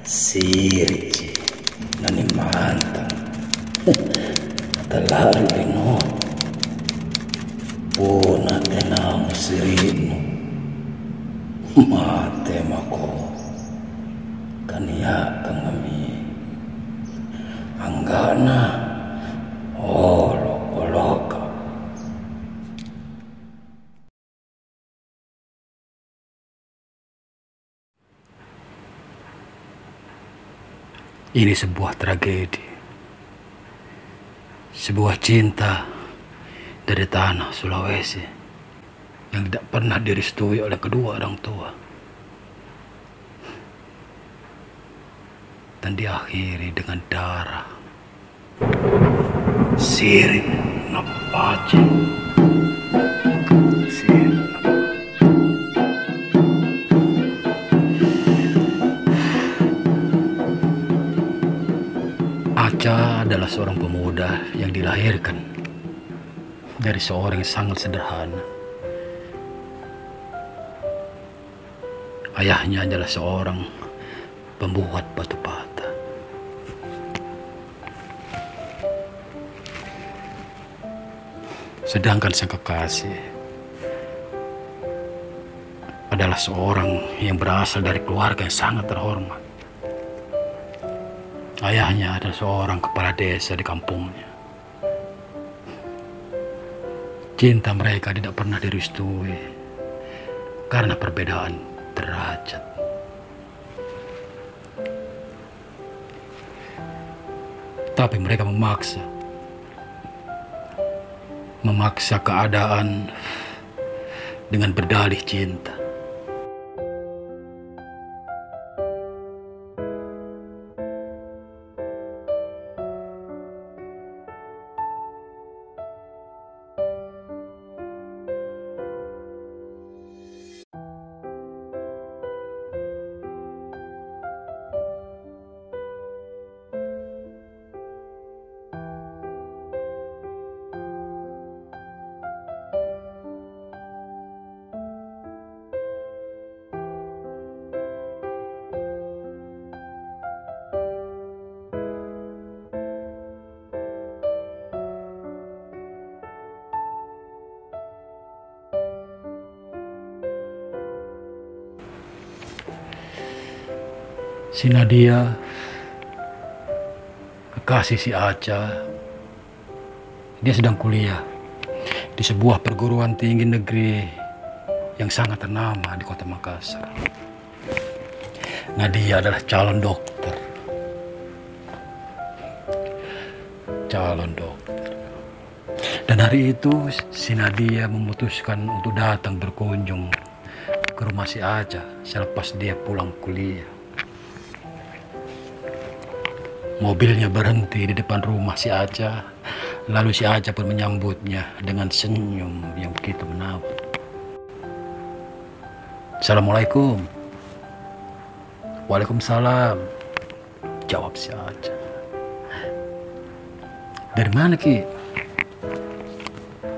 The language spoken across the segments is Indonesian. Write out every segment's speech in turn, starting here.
Sirci nani mantang talari lino puna tenang sirino mate mako kania kangami anggana oloka. Ini sebuah tragedi, sebuah cinta dari tanah Sulawesi yang tidak pernah direstui oleh kedua orang tua, dan diakhiri dengan darah. Siring Napaci. Aca adalah seorang pemuda yang dilahirkan dari seorang yang sangat sederhana. Ayahnya adalah seorang pembuat batu bata. Sedangkan sang kekasih adalah seorang yang berasal dari keluarga yang sangat terhormat. Ayahnya adalah seorang kepala desa di kampungnya. Cinta mereka tidak pernah direstui karena perbedaan derajat. Tapi mereka memaksa keadaan dengan berdalih cinta. Si Nadia, kekasih si Aca, dia sedang kuliah di sebuah perguruan tinggi negeri yang sangat ternama di kota Makassar. Nadia adalah calon dokter. Dan hari itu si Nadia memutuskan untuk datang berkunjung ke rumah si Aca selepas dia pulang kuliah. Mobilnya berhenti di depan rumah si Aca, lalu si Aca pun menyambutnya dengan senyum yang begitu menawan. Assalamualaikum. Waalaikumsalam, jawab si Aca. Dari mana, Ki?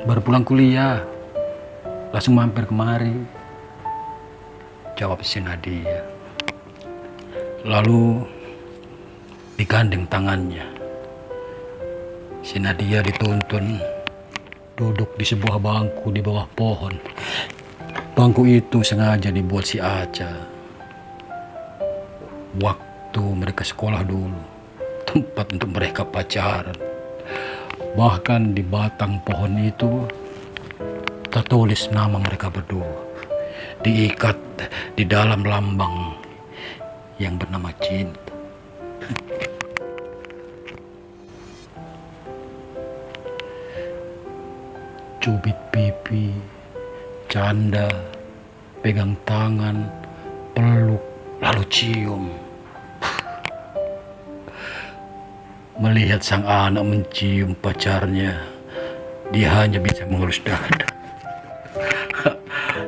Baru pulang kuliah, langsung mampir kemari, jawab si Nadia. Lalu digandeng tangannya, si Nadia dituntun duduk di sebuah bangku di bawah pohon. Bangku itu sengaja dibuat si Aca waktu mereka sekolah dulu, tempat untuk mereka pacaran. Bahkan di batang pohon itu tertulis nama mereka berdua, diikat di dalam lambang yang bernama cinta. Cubit pipi, canda, pegang tangan, peluk, lalu cium. Melihat sang anak mencium pacarnya, dia hanya bisa mengelus dada.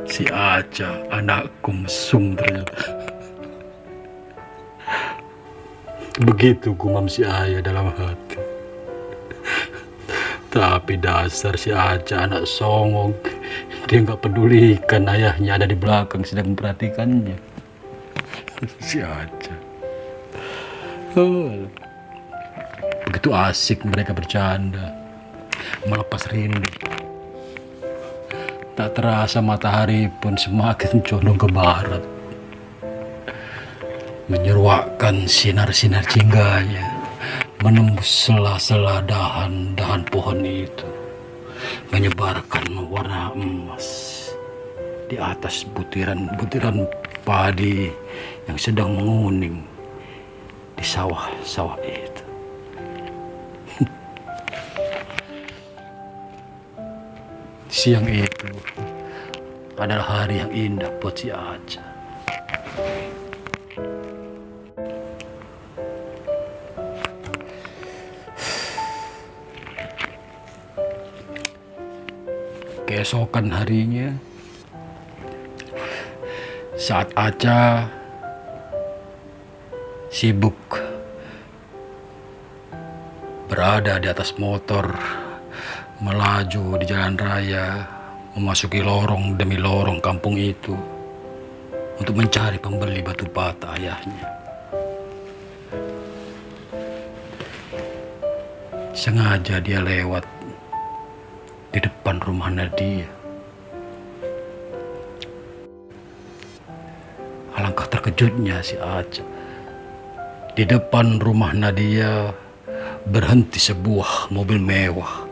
Si Aca, anakku mesum ternyata. Begitu gumam si ayah dalam hati. Tapi dasar si Aca anak songong, dia nggak pedulikan ayahnya ada di belakang sedang memperhatikannya. Si Aca. Oh, begitu asik mereka bercanda, melepas rindu. Tak terasa matahari pun semakin condong ke barat, menyeruakkan sinar-sinar cingganya menembus sela-sela dahan-dahan pohon itu, menyebarkan warna emas di atas butiran-butiran padi yang sedang menguning di sawah-sawah itu. Siang itu adalah hari yang indah buat si Aca. Keesokan harinya, saat Aca sibuk berada di atas motor, melaju di jalan raya, memasuki lorong demi lorong kampung itu untuk mencari pembeli batu bata ayahnya. Sengaja dia lewat di depan rumah Nadia. Alangkah terkejutnya si Aca. Di depan rumah Nadia berhenti sebuah mobil mewah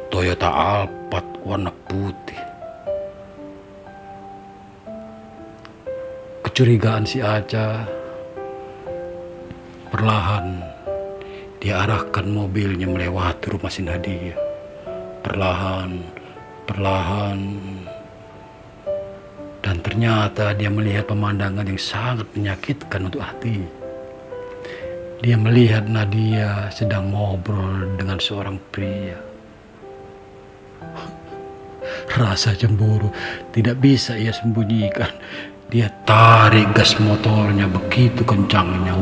Toyota Alphard warna putih. Kecurigaan si Aca, perlahan dia arahkan mobilnya melewati rumah si Nadia. Perlahan, dan ternyata dia melihat pemandangan yang sangat menyakitkan untuk hati. Dia melihat Nadia sedang ngobrol dengan seorang pria. Rasa cemburu tidak bisa ia sembunyikan. Dia tarik gas motornya begitu kencangnya.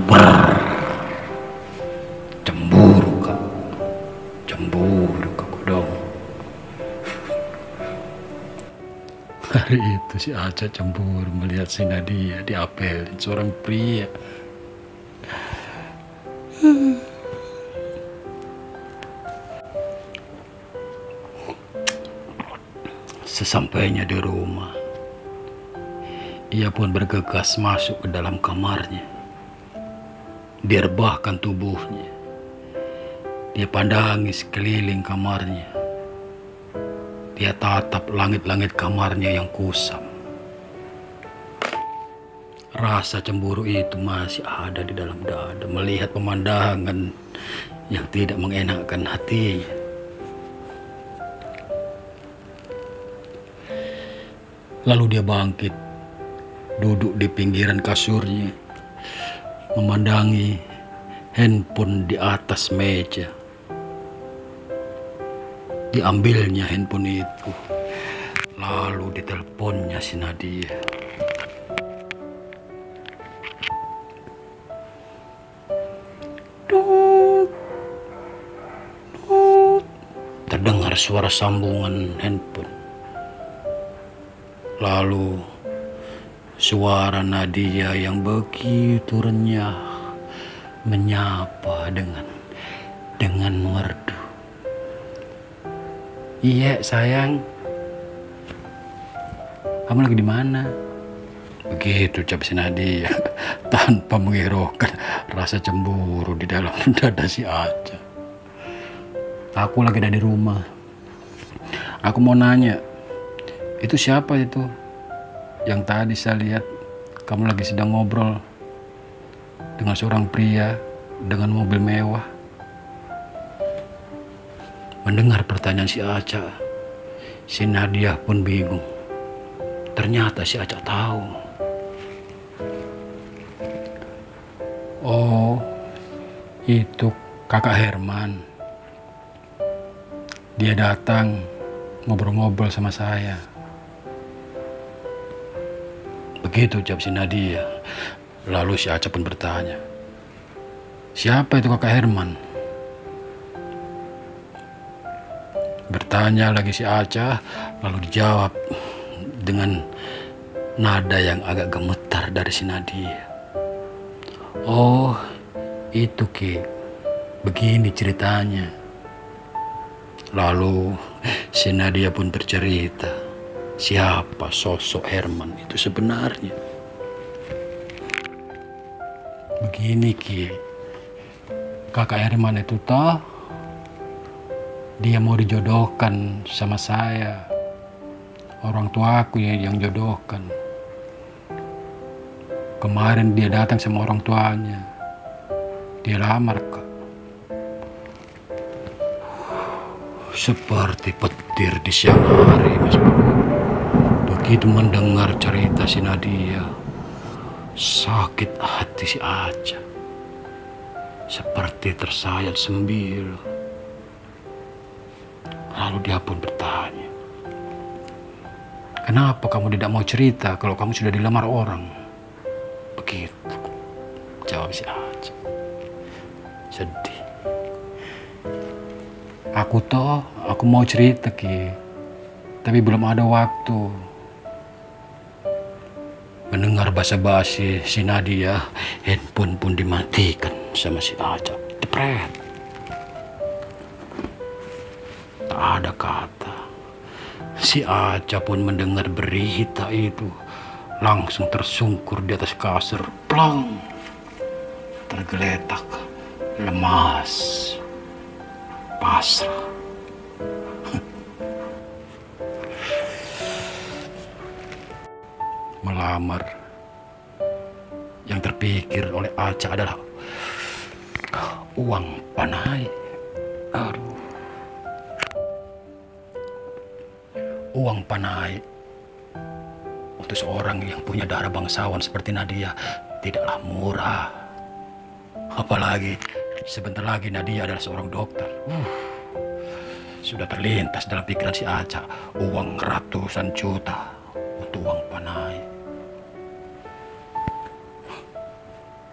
Cemburu kak dong. Hari itu si Aca cemburu melihat si Nadia diapelin seorang pria. Sesampainya di rumah, ia pun bergegas masuk ke dalam kamarnya. Dia rebahkan tubuhnya. Dia pandangi sekeliling kamarnya. Dia tatap langit-langit kamarnya yang kusam. Rasa cemburu itu masih ada di dalam dada melihat pemandangan yang tidak mengenakkan hatinya. Lalu dia bangkit, duduk di pinggiran kasurnya, memandangi handphone di atas meja. Diambilnya handphone itu, lalu diteleponnya si Nadia. Terdengar suara sambungan handphone. Lalu suara Nadia yang begitu renyah menyapa dengan merdu. Iya sayang, kamu lagi di mana? Begitu ucap si Nadia tanpa menghiraukan rasa cemburu di dalam dada si Aca. Aku lagi ada di rumah. Aku mau nanya, itu siapa itu? Yang tadi saya lihat kamu lagi sedang ngobrol dengan seorang pria dengan mobil mewah. Mendengar pertanyaan si Aca, si Nadia pun bingung. Ternyata si Aca tahu. Oh, itu kakak Herman. Dia datang ngobrol-ngobrol sama saya. Begitu ucap si Nadia. Lalu si Aca pun bertanya, siapa itu kakak Herman? Bertanya lagi si Aca, lalu dijawab dengan nada yang agak gemetar dari si Nadia. Oh, itu Ki. Begini ceritanya. Lalu si Nadia pun bercerita siapa sosok Herman itu sebenarnya. Begini Ki, kakak Herman itu toh dia mau dijodohkan sama saya. Orang tuaku yang jodohkan. Kemarin dia datang sama orang tuanya. Dia lamar Kak. Seperti petir di siang hari, Mas Bro. Begitu mendengar cerita si Nadia, sakit hati si Aca. Seperti tersayat sembil. Lalu dia pun bertanya, kenapa kamu tidak mau cerita kalau kamu sudah dilamar orang? Begitu jawab si Aca. Sedih. Aku mau cerita Ki, tapi belum ada waktu. Mendengar basa-basi si Nadia, handphone pun dimatikan sama si Aca. Jepret. Tak ada kata. Si Aca pun mendengar berita itu, langsung tersungkur di atas kasur, plong, tergeletak, lemas, pasrah. Melamar. Yang terpikir oleh Aca adalah uang panai. Aduh. Uang panai untuk seorang yang punya darah bangsawan seperti Nadia tidaklah murah. Apalagi sebentar lagi Nadia adalah seorang dokter. Sudah terlintas dalam pikiran si Aca uang ratusan juta untuk uang panai.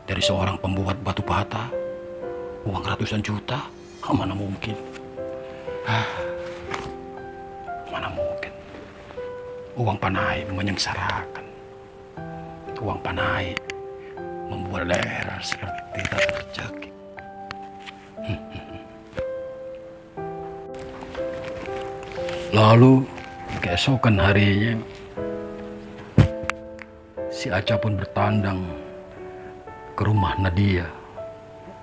Dari seorang pembuat batu bata, uang ratusan juta, mana mungkin? Mana mungkin? Uang panai menyengsarakan. Uang panai membuat leher seperti tak terjangkit. Lalu keesokan harinya, si Aca pun bertandang ke rumah Nadia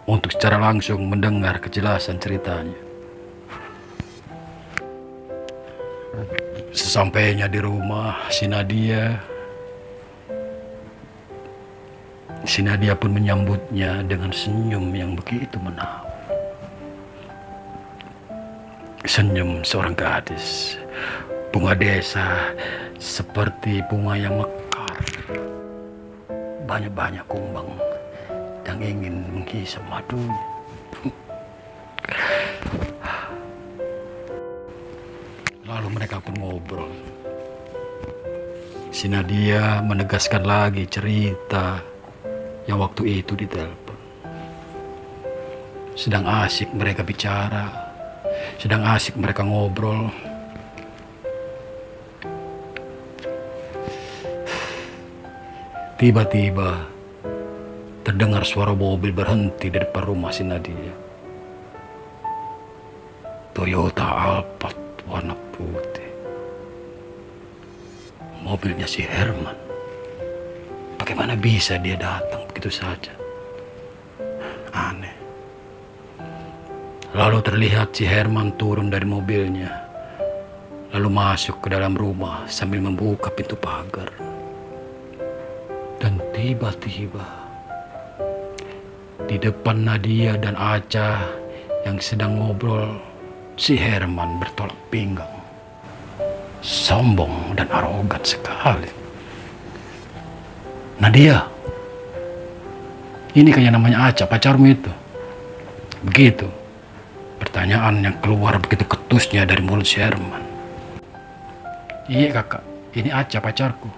untuk secara langsung mendengar kejelasan ceritanya. Sesampainya di rumah si Nadia pun menyambutnya dengan senyum yang begitu menawan. Senyum seorang gadis, bunga desa seperti bunga yang mekar. Banyak-banyak kumbang yang ingin menghisap madunya. Lalu mereka pun ngobrol. Si Nadia menegaskan lagi cerita yang waktu itu di telepon. Sedang asik mereka bicara, sedang asik mereka ngobrol. Tiba-tiba terdengar suara mobil berhenti di depan rumah si Nadia. Toyota Alphard warna putih. Mobilnya si Herman. Bagaimana bisa dia datang begitu saja? Aneh. Lalu terlihat si Herman turun dari mobilnya, lalu masuk ke dalam rumah sambil membuka pintu pagar. Dan tiba-tiba di depan Nadia dan Aca yang sedang ngobrol, si Herman bertolak pinggang. Sombong dan arogan sekali. Nadia, ini kayak namanya Aca, pacarmu itu. Begitu. Pertanyaan yang keluar begitu ketusnya dari mulut si Herman. Iya kakak, ini Aca pacarku.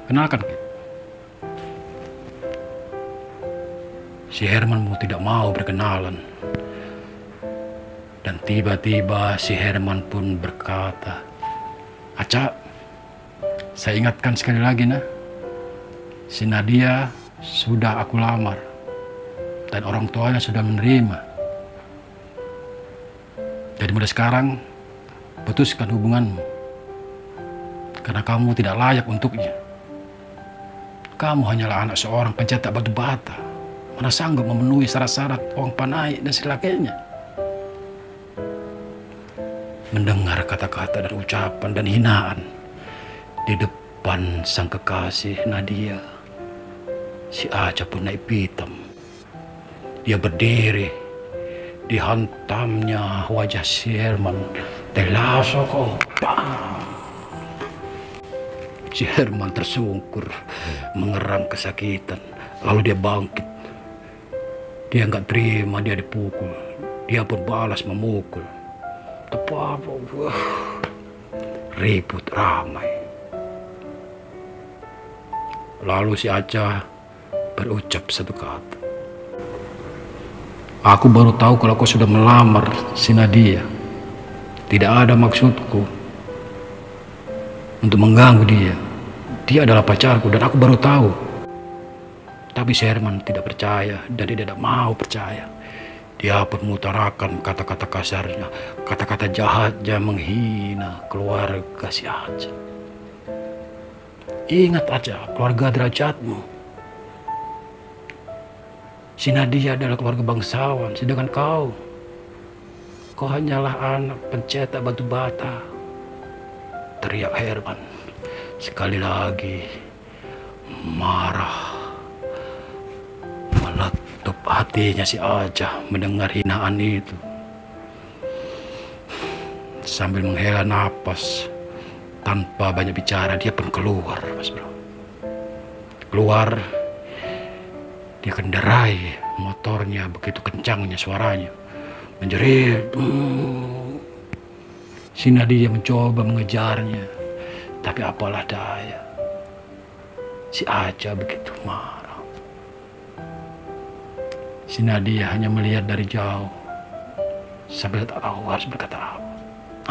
Kenalkan Ki. Si Herman mau tidak mau berkenalan. Dan tiba-tiba si Herman pun berkata, Aca, saya ingatkan sekali lagi nah, si Nadia sudah aku lamar. dan orang tuanya sudah menerima. Jadi mulai sekarang, putuskan hubunganmu. Karena kamu tidak layak untuknya. Kamu hanyalah anak seorang pencetak batu bata. Mana sanggup memenuhi syarat-syarat uang panai dan sebagainya. Mendengar kata-kata dan ucapan dan hinaan di depan sang kekasih Nadia, si Aca pun naik pitam. Dia berdiri, dihantamnya wajah si Herman. Telaso kau, bang! Si Herman tersungkur, mengerang kesakitan. Lalu dia bangkit. Dia nggak terima dia dipukul. Dia pun balas memukul. Ribut ramai. Lalu si Aca berucap satu kata. Aku baru tahu kalau kau sudah melamar si Nadia. Tidak ada maksudku untuk mengganggu dia. Dia adalah pacarku dan aku baru tahu. Tapi si Herman tidak percaya dan dia tidak mau percaya. Dia pun mengutarakan kata-kata kasarnya, kata-kata jahatnya menghina keluarga si Aca. Ingat aja keluarga derajatmu. Si Nadia adalah keluarga bangsawan, sedangkan kau hanyalah anak pencetak batu bata. Teriak Herman. Sekali lagi marah. Meletup hatinya si Aca mendengar hinaan itu. Sambil menghela napas, tanpa banyak bicara, dia pun keluar, Mas Bro. Keluar. Dia kendarai motornya, begitu kencangnya suaranya. Menjerit. Si Nadia mencoba mengejarnya. Tapi apalah daya. Si Aca begitu marah. Si Nadia hanya melihat dari jauh. Sambil tak tahu harus berkata apa.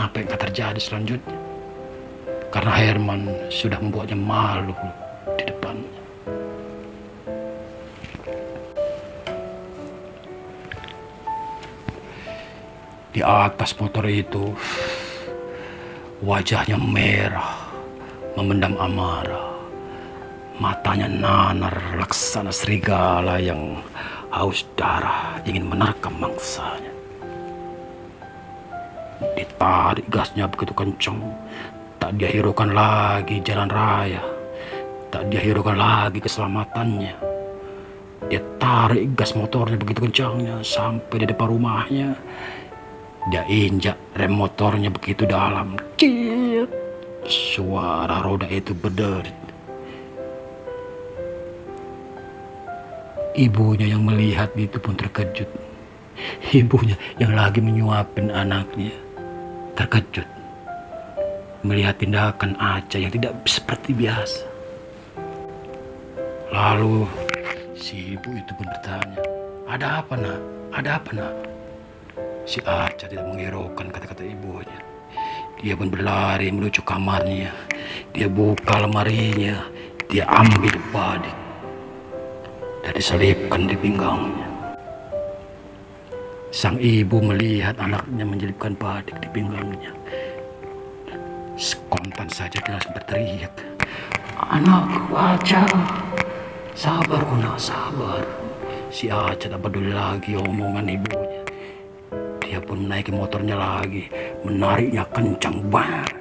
Apa yang akan terjadi selanjutnya. Karena Herman sudah membuatnya malu di depannya. Di atas motor itu, wajahnya merah, memendam amarah. Matanya nanar laksana serigala yang haus darah, ingin menerkam mangsanya. Ditarik gasnya begitu kencang, tak dia hiraukan lagi jalan raya, tak dia hiraukan lagi keselamatannya. Dia tarik gas motornya begitu kencangnya sampai di depan rumahnya. Dia injak rem motornya begitu dalam. Cit. Suara roda itu berderit. Ibunya yang melihat itu pun terkejut. Ibunya yang lagi menyuapin anaknya terkejut melihat tindakan Aca yang tidak seperti biasa. Lalu si ibu itu pun bertanya, "Ada apa, Nak? Ada apa, Nak?" Si Aca tidak menghiraukan kata-kata ibunya. Dia pun berlari menuju kamarnya. Dia buka lemarinya. Dia ambil badik dan diselipkan di pinggangnya. Sang ibu melihat anaknya menjelipkan badik di pinggangnya. Spontan saja dia langsung berteriak, "Anakku Aca, sabar Nak, sabar." Si Aca tak peduli lagi omongan ibunya. Dia pun menaiki motornya lagi, menariknya kencang banget.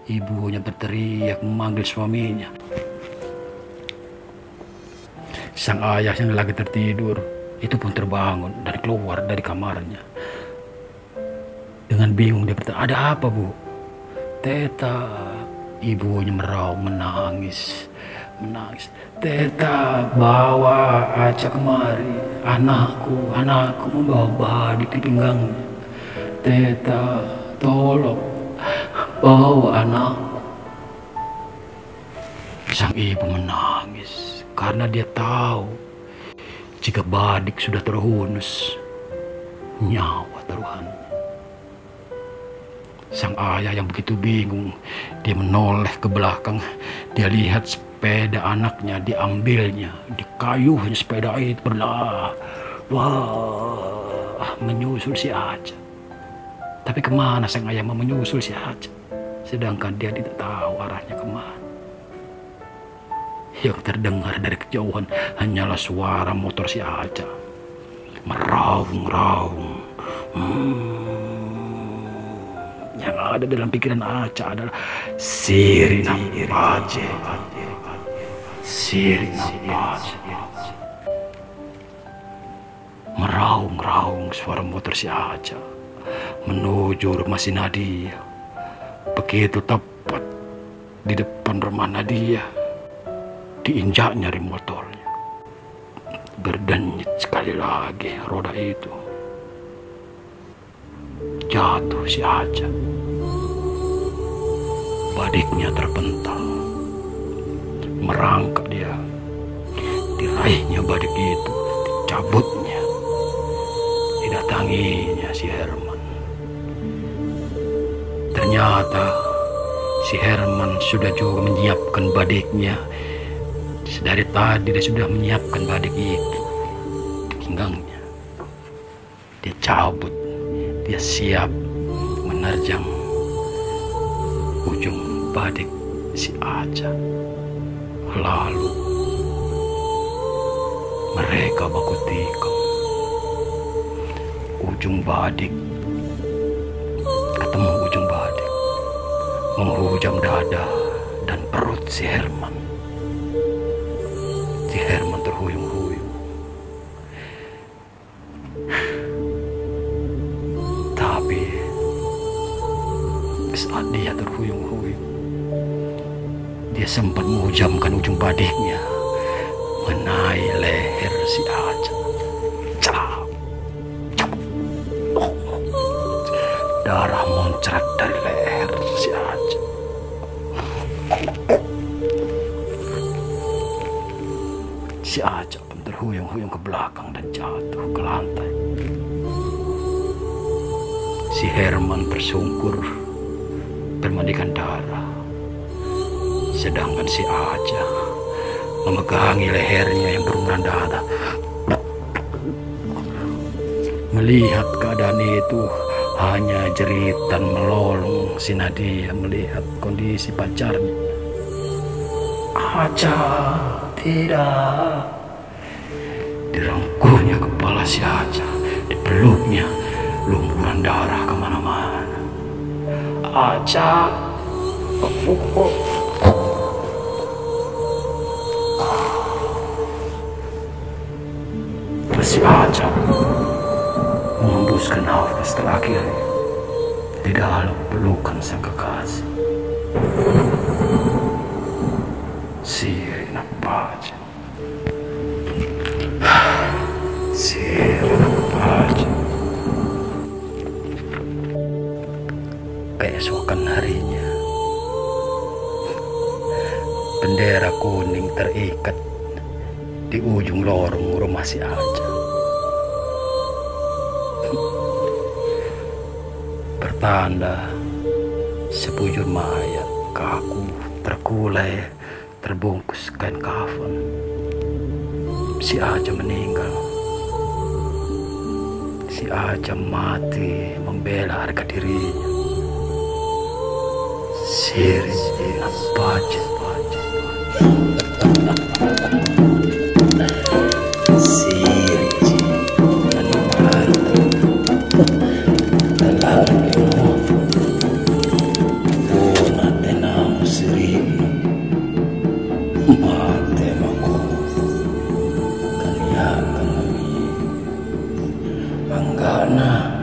Ibunya berteriak memanggil suaminya. Sang ayah yang lagi tertidur itu pun terbangun dan keluar dari kamarnya. Dengan bingung dia bertanya, "Ada apa, Bu?" "Teta," ibunya meraung menangis. "Teta, bawa Aca kemari. Anakku membawa badik di pinggangnya. Teta, tolong bawa anakku." Sang ibu menangis karena dia tahu jika badik sudah terhunus, nyawa taruhannya. Sang ayah yang begitu bingung, dia menoleh ke belakang. Dia lihat sepeda anaknya diambilnya, dikayuhnya sepeda itu berlah. Wah, menyusul si Aca. Tapi kemana sang ayah mau menyusul si Aca? Sedangkan dia tidak tahu arahnya kemana. Yang terdengar dari kejauhan hanyalah suara motor si Aca. Meraung-raung. Yang ada dalam pikiran Aca adalah sirina pace. Sirina pace. Meraung-raung suara motor si Aca menuju rumah si Nadia. Begitu tepat di depan rumah Nadia, diinjaknya rem motornya. Berdenyit sekali lagi roda itu. Jatuh si Aca. Badiknya terpental. Merangkak dia. Diraihnya badik itu, dicabutnya. Didatanginya si Herman. Ternyata si Herman sudah juga menyiapkan badiknya. Dari tadi dia sudah menyiapkan badik itu. Pinggangnya. Dia cabut. Dia siap menerjang ujung badik si Aca. Lalu mereka baku tikam. Ujung badik ketemu ujung badik, menghujam dada dan perut si Herman. Si Herman terhuyung-huyung. Tapi saat dia terhuyung-huyung, dia sempat menghujamkan ujung badiknya mengenai leher si Aca. Darah muncrat dari leher si Aca. Si Aca pun terhuyung-huyung ke belakang dan jatuh ke lantai. Si Herman tersungkur bermandikan darah. Sedangkan si Aca memegangi lehernya yang berumuran darah. Melihat keadaan itu, hanya jeritan melolong si Nadia melihat kondisi pacarnya. Aca, tidak. Dirangkulnya kepala si Aca, dipeluknya, lumuran darah kemana-mana. Aca, si Aca menghembuskan nafas terakhir di dalam pelukan sang kekasih. Sirina pace. Sirina pace. Keesokan harinya, bendera kuning terikat di ujung lorong rumah si Aca. Bertanda sebujur mayat kaku terkulai terbungkus kain kafan. Si Aca meninggal. Si Aca mati membela harga dirinya. Sirina pace. Anggana